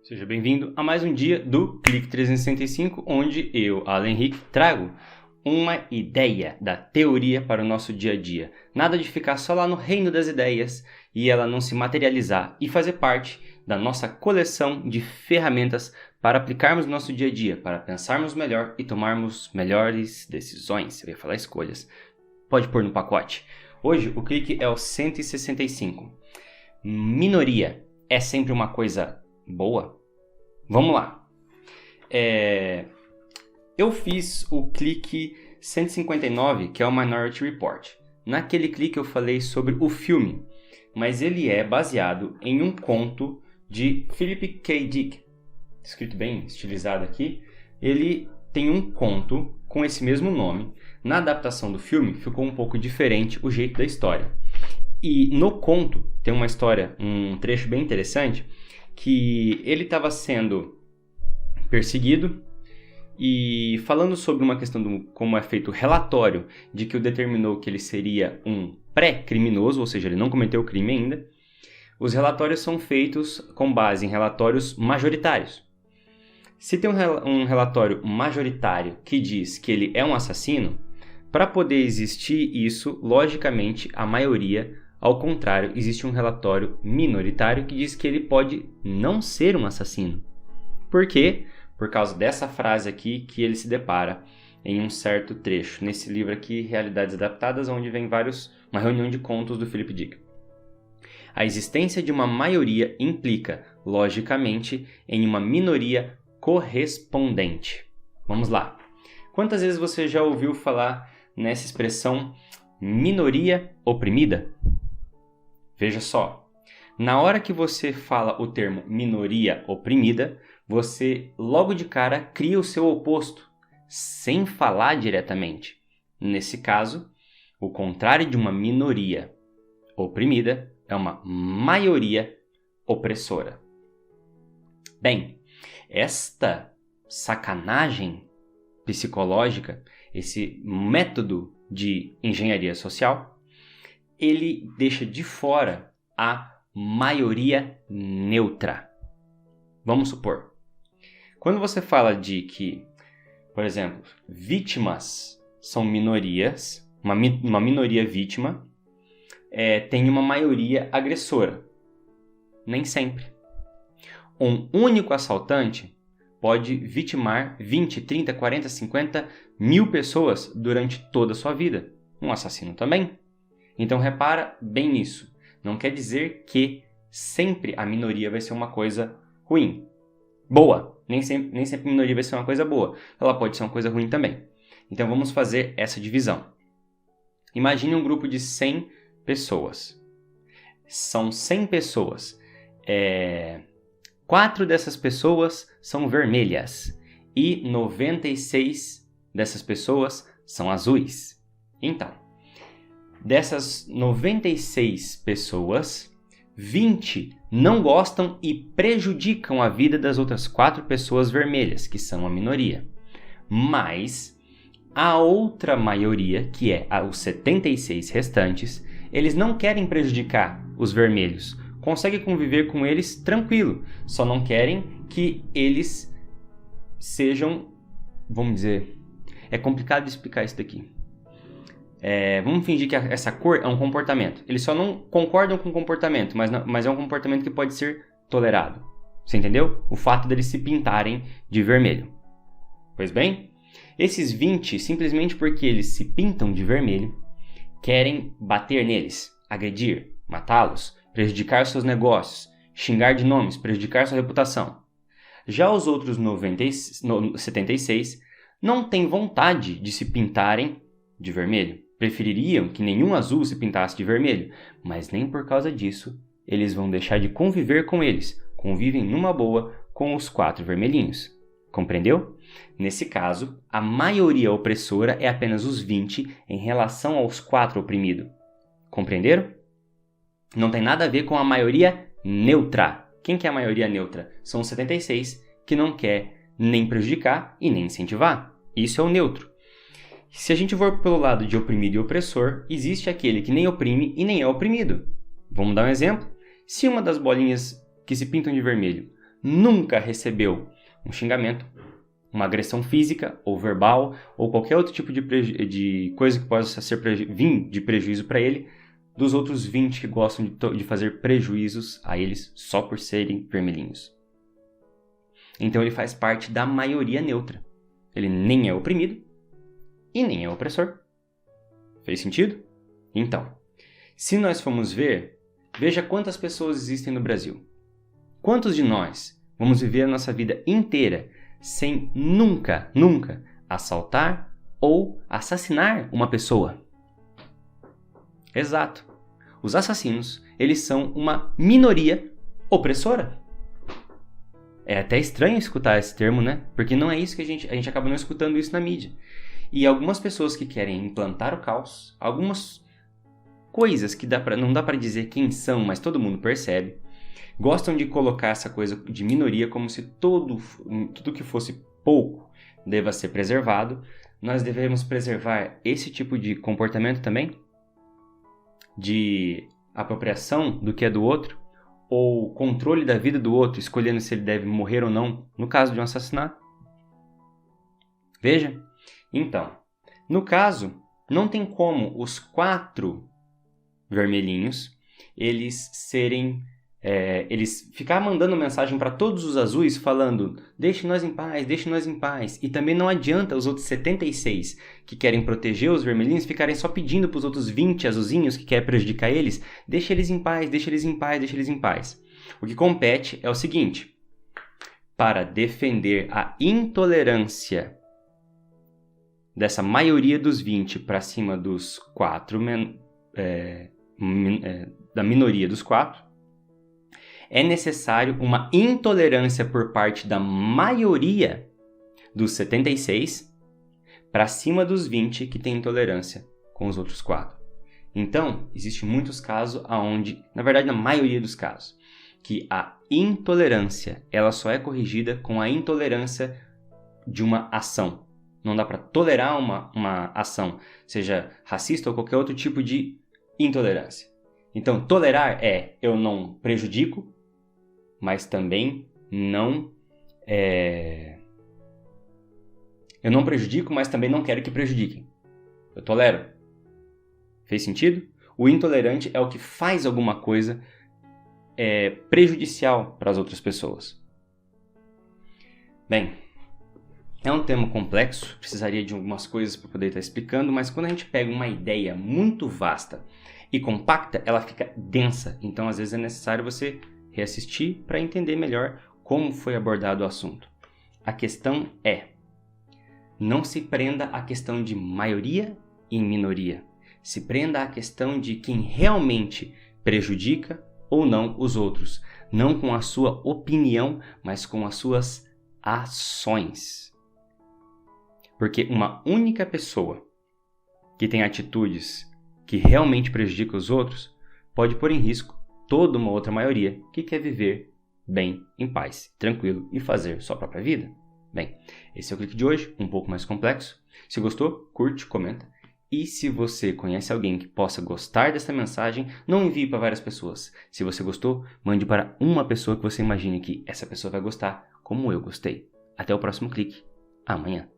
Seja bem-vindo a mais um dia do Clique 365, onde eu, Alan Henrique, trago uma ideia da teoria para o nosso dia a dia. Nada de ficar só lá no reino das ideias e ela não se materializar e fazer parte da nossa coleção de ferramentas para aplicarmos no nosso dia a dia, para pensarmos melhor e tomarmos melhores decisões. Eu ia falar escolhas. Pode pôr no pacote. Hoje o clique é o 165. Minoria é sempre uma coisa boa? Vamos lá. Eu fiz o clique 159, que é o Minority Report. Naquele clique eu falei sobre o filme, mas ele é baseado em um conto de Philip K. Dick. Escrito bem estilizado aqui. Ele tem um conto com esse mesmo nome. Na adaptação do filme ficou um pouco diferente o jeito da história. E no conto tem uma história, um trecho bem interessante, que ele estava sendo perseguido e falando sobre uma questão de como é feito o relatório de que o determinou que ele seria um pré-criminoso, ou seja, ele não cometeu o crime ainda. Os relatórios são feitos com base em relatórios majoritários. Se tem um relatório majoritário que diz que ele é um assassino, para poder existir isso, logicamente, a maioria, ao contrário, existe um relatório minoritário que diz que ele pode não ser um assassino. Por quê? Por causa dessa frase aqui que ele se depara em um certo trecho, nesse livro aqui, Realidades Adaptadas, onde vem uma reunião de contos do Philip Dick. A existência de uma maioria implica, logicamente, em uma minoria correspondente. Vamos lá. Quantas vezes você já ouviu falar nessa expressão minoria oprimida? Veja só, na hora que você fala o termo minoria oprimida, você logo de cara cria o seu oposto, sem falar diretamente. Nesse caso, o contrário de uma minoria oprimida é uma maioria opressora. Bem, esta sacanagem psicológica, esse método de engenharia social, ele deixa de fora a maioria neutra. Vamos supor, quando você fala de que, por exemplo, vítimas são minorias, uma minoria vítima tem uma maioria agressora. Nem sempre. Um único assaltante pode vitimar 20, 30, 40, 50 mil pessoas durante toda a sua vida. Um assassino também. Então repara bem nisso. Não quer dizer que sempre a minoria vai ser uma coisa ruim. Boa. Nem sempre a minoria vai ser uma coisa boa. Ela pode ser uma coisa ruim também. Então vamos fazer essa divisão. Imagine um grupo de 100 pessoas. São 100 pessoas. 4 dessas pessoas são vermelhas e 96 dessas pessoas são azuis. Então, dessas 96 pessoas, 20 não gostam e prejudicam a vida das outras 4 pessoas vermelhas, que são a minoria. Mas a outra maioria, que é os 76 restantes, eles não querem prejudicar os vermelhos. Conseguem conviver com eles tranquilo, só não querem que eles sejam, vamos dizer, é complicado de explicar isso daqui. Vamos fingir que essa cor é um comportamento. Eles só não concordam com o comportamento, mas é um comportamento que pode ser tolerado. Você entendeu? O fato deles se pintarem de vermelho. Pois bem, esses 20, simplesmente porque eles se pintam de vermelho, querem bater neles, agredir, matá-los, prejudicar seus negócios, xingar de nomes, prejudicar sua reputação. Já os outros 76 não têm vontade de se pintarem de vermelho. Prefeririam que nenhum azul se pintasse de vermelho, mas nem por causa disso eles vão deixar de conviver com eles. Convivem numa boa com os 4 vermelhinhos. Compreendeu? Nesse caso, a maioria opressora é apenas os 20 em relação aos 4 oprimidos. Compreenderam? Não tem nada a ver com a maioria neutra. Quem que é a maioria neutra? São os 76 que não quer nem prejudicar e nem incentivar. Isso é o neutro. Se a gente for pelo lado de oprimido e opressor, existe aquele que nem oprime e nem é oprimido. Vamos dar um exemplo? Se uma das bolinhas que se pintam de vermelho nunca recebeu um xingamento, uma agressão física ou verbal ou qualquer outro tipo de coisa que possa vir de prejuízo para ele, dos outros 20 que gostam de fazer prejuízos a eles só por serem vermelhinhos. Então ele faz parte da maioria neutra. Ele nem é oprimido e nem é opressor. Fez sentido? Então, se nós formos ver, veja quantas pessoas existem no Brasil. Quantos de nós vamos viver a nossa vida inteira sem nunca assaltar ou assassinar uma pessoa? Exato. Os assassinos, eles são uma minoria opressora. É até estranho escutar esse termo, né? Porque não é isso que a gente acaba não escutando isso na mídia. E algumas pessoas que querem implantar o caos, algumas coisas que não dá para dizer quem são, mas todo mundo percebe, gostam de colocar essa coisa de minoria como se tudo que fosse pouco deva ser preservado. Nós devemos preservar esse tipo de comportamento também? De apropriação do que é do outro? Ou controle da vida do outro, escolhendo se ele deve morrer ou não, no caso de um assassinato? Veja. Então, no caso, não tem como os 4 vermelhinhos, eles ficar mandando mensagem para todos os azuis falando: deixe nós em paz, deixe nós em paz. E também não adianta os outros 76 que querem proteger os vermelhinhos ficarem só pedindo para os outros 20 azulzinhos que querem prejudicar eles: deixe eles em paz, deixe eles em paz, deixe eles em paz. O que compete é o seguinte: para defender a intolerância dessa maioria dos 20 para cima dos 4, da minoria dos 4, é necessário uma intolerância por parte da maioria dos 76 para cima dos 20 que tem intolerância com os outros 4. Então, existem muitos casos onde, na verdade, na maioria dos casos, que a intolerância ela só é corrigida com a intolerância de uma ação. Não dá para tolerar uma ação, seja racista ou qualquer outro tipo de intolerância. Então, tolerar é: eu não prejudico, mas também não eu não prejudico, mas também não quero que prejudiquem. Eu tolero. Fez sentido? O intolerante é o que faz alguma coisa prejudicial para as outras pessoas. Bem, é um tema complexo, precisaria de algumas coisas para poder estar explicando, mas quando a gente pega uma ideia muito vasta e compacta, ela fica densa. Então, às vezes, é necessário você reassistir para entender melhor como foi abordado o assunto. A questão é: não se prenda à questão de maioria e minoria. Se prenda à questão de quem realmente prejudica ou não os outros. Não com a sua opinião, mas com as suas ações. Porque uma única pessoa que tem atitudes que realmente prejudicam os outros pode pôr em risco toda uma outra maioria que quer viver bem, em paz, tranquilo e fazer sua própria vida. Bem, esse é o clique de hoje, um pouco mais complexo. Se gostou, curte, comenta. E se você conhece alguém que possa gostar dessa mensagem, não envie para várias pessoas. Se você gostou, mande para uma pessoa que você imagine que essa pessoa vai gostar, como eu gostei. Até o próximo clique, amanhã.